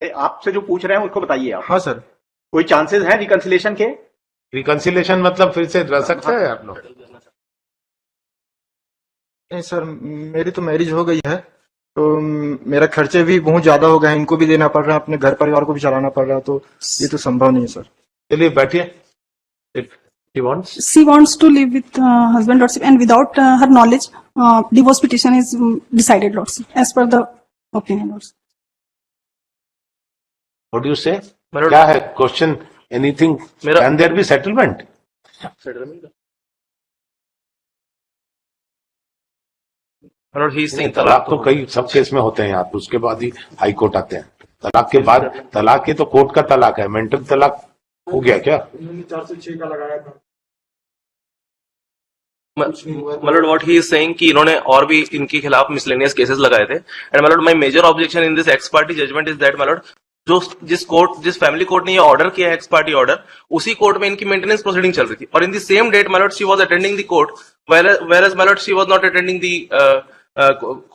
आपसे जो पूछ रहे हैं उसको बताइए आप। हाँ सर। कोई चांसेस हैं रिकंसिलेशन के? रिकंसिलेशन मतलब फिर से रह सकता है आप लोग? नहीं सर, मेरी तो मैरिज हो गई है, तो मेरा खर्चे भी बहुत ज्यादा हो गए हैं, इनको भी देना पड़ रहा है, अपने घर परिवार को भी चलाना पड़ रहा है, तो ये तो संभव नहीं है सर। चलिए बैठिए। If he wants. She wants to live with husband, Lordship, and without her knowledge, divorce petition is decided, Lordship, as per the opinion, Lordship. What do you say? क्या है question? Anything? Can there be settlement? तलाक तो कई सब case में होते हैं यहाँ, तो उसके बाद ही हाई कोर्ट आते हैं। तलाक के बाद, तलाक ये तो कोर्ट का तलाक है, मेंटल तलाक हो गया क्या? 406 का लगाया था। मतलब व्हाट ही इज सेइंग कि इन्होंने और भी इनके खिलाफ मिसलेनियस केसेस लगाए थे, एंड मतलब my major objection in this ex party judgement is that मतलब जो जिस फैमिली कोर्ट ने ये ऑर्डर किया है एक्स पार्टी ऑर्डर, उसी कोर्ट में इनकी मेंटेनेंस प्रोसीडिंग चल रही थी, और इन द सेम डेट मतलब she was attending the court, whereas मतलब she was not attending the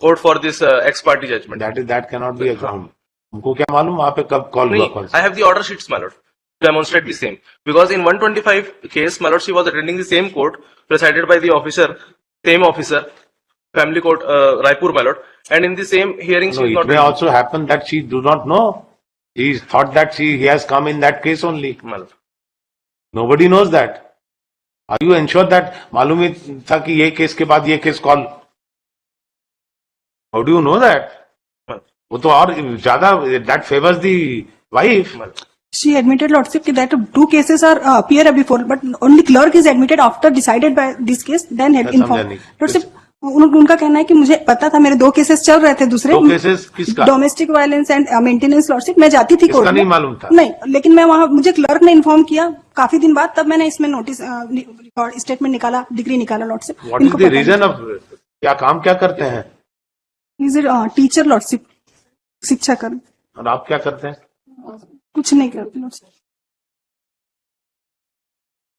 court for this ex party judgement. That can not be a ground. हमको क्या मालूम वहां पे कब कॉल हुआ? कौन सा? I have the order sheets मतलब demonstrate the same, because in 125 case my lord she was attending the same court presided by the same officer, family court, Raipur, my lord, and in the same hearing she No, is it not may also happen that she do not know. He thought that he has come in that case only. my lord. Nobody knows that. Are you ensured that मालूम ही था कि ये case के बाद ये case call? How do you know that? वो तो और ज्यादा that favors the wife. She admitted, Lordship, that two cases are appear before, but only clerk is admitted after decided by this case, then had informed. Lordship, उनका कहना है कि मुझे पता था, मेरे 2 केसेस चल रहे थे, दूसरे 2 केसेस किसका? Domestic violence and maintenance, lordship. मैं जाती थी कोर्ट, नहीं मालूम था? नहीं, लेकिन मैं वहां, मुझे क्लर्क ने इन्फॉर्म किया काफी दिन बाद, तब मैंने इसमें नोटिस स्टेटमेंट निकाला, डिग्री निकाला, lordship. What is the reason of, क्या काम क्या करते हैं? इज इट टीचर, लॉर्डशिप, शिक्षा कर। और आप क्या करते हैं? कुछ नहीं करते लॉर्डशिप।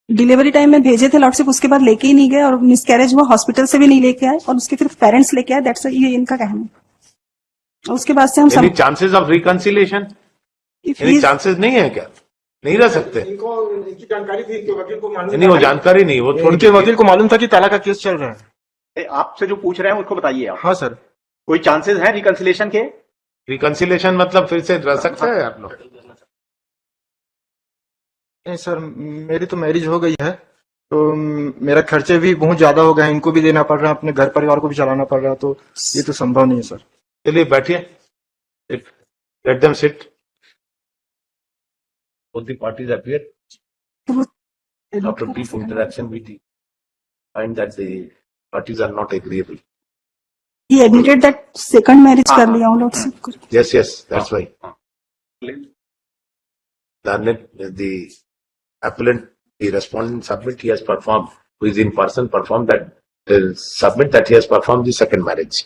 डिलीवरी टाइम में भेजे थे लॉर्डशिप, उसके बाद लेके ही नहीं गए, और मिसकैरेज हुआ, हॉस्पिटल से भी नहीं लेके आए, और उसके फिर पेरेंट्स लेके आए, दैट्स ये इनका कहना है। उसके बाद से हम सब chances of reconciliation, any chances नहीं है क्या? नहीं रह सकते? इनकी जानकारी थी, इनके वकील को मालूम नहीं, वो जानकारी नहीं, वो उनके वकील को मालूम था कि तलाक का केस चल रहा है। आपसे जो पूछ रहे हैं उसको बताइए आप। हाँ सर। कोई चांसेस हैं रिकंसिलेशन के? रिकंसिलेशन मतलब फिर से रह सकता है आप लोग? नहीं सर, मेरी तो मैरिज हो गई है, तो मेरा खर्चे भी बहुत ज्यादा हो गए हैं, इनको भी देना पड़ रहा है, अपने घर परिवार को भी चलाना पड़ रहा है, तो ये तो संभव नहीं है सर। चलिए बैठिए। Let them sit. Both the parties appear. After brief interaction we find that the parties are not agreeable. He admitted that second marriage कर लिया हूँ lordship. Yes, that's why. The appellant, the respondent submit he has performed, who is in person performed that, submit that he has performed the second marriage.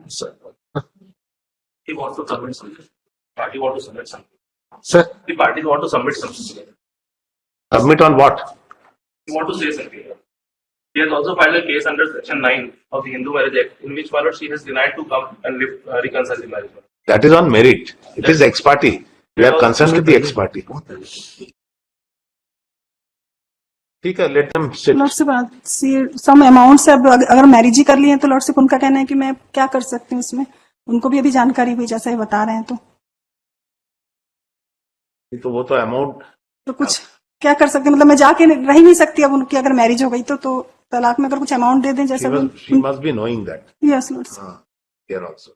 Sir, he wants to submit something. Party want to submit something. Sir, The parties want to submit something. submit on what? He want to say something. He has also filed a case under Section 9 of the Hindu Marriage Act, in which my lord she has denied to come and live, reconcile the marriage. That is on merit. It is ex parte. We are concerned with the ex parte. ठीक है, let them sit. Lordship, some amount से अब अगर marriage ही कर ली है तो lordship उनका कहना है कि मैं क्या कर सकती हूँ उसमें, उनको भी अभी जानकारी हुई जैसा ही बता रहे हैं, तो वो तो अमाउंट तो कुछ क्या कर सकते हैं, मतलब मैं जाके रह ही नहीं सकती अब उनकी अगर मैरिज हो गई तो तलाक में अगर कुछ अमाउंट दे दें जैसा। she must be knowing that. Yes lordship. Here also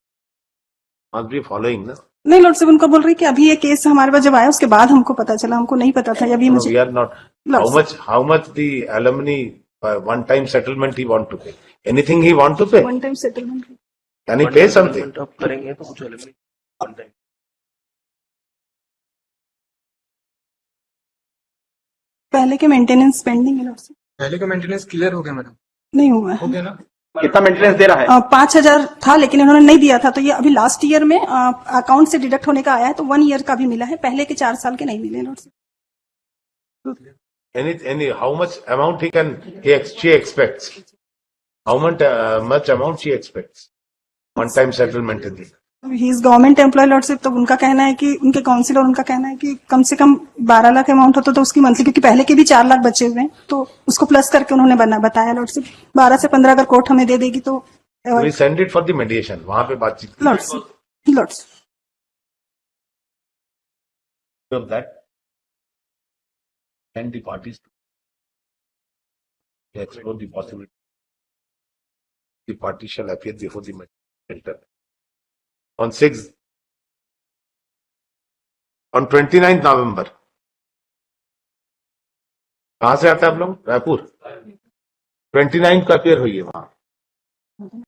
must be following ना। नहीं लॉर्डशिप, उनको बोल रही कि अभी ये केस हमारे पास जब आया उसके बाद हमको पता चला, हमको नहीं पता था अभी मुझे। We are not. How much the alumni one time settlement he want to pay? Anything he want to pay? One time settlement. Can he pay something? करेंगे तो कुछ वन टाइम। पहले के मेंटेनेंस पेंडिंग है लॉर्डशिप। पहले का maintenance clear हो गया मैडम? नहीं हुआ है। हो गया ना? कितना मेंटेनेंस दे रहा है? 5,000 था, लेकिन इन्होंने नहीं दिया था, तो ये अभी लास्ट ईयर में अकाउंट से डिडक्ट होने का आया है, तो 1 ईयर का भी मिला है, पहले के 4 साल के नहीं मिले lordship. Any, how much amount she expects? How much amount she expects? One time settlement in the. He is government employ lordship, तो उनका कहना है कि उनके काउंसिल और उनका कहना है कि कम से कम 12 लाख अमाउंट होता तो उसकी मंथली, क्योंकि पहले के भी 4 लाख बचे हुए हैं, तो उसको प्लस करके उन्होंने बताया लॉर्डशिप 12 से 15 अगर कोर्ट हमें दे देगी तो We send it for the mediation. वहां पे बातचीत की lordship of that and the parties to explore the possibility. The party shall appear before the magistrate on 6th, on 29th November. कहां से आते हैं आप लोग? रायपुर। 29th का अपियर हुई है वहां।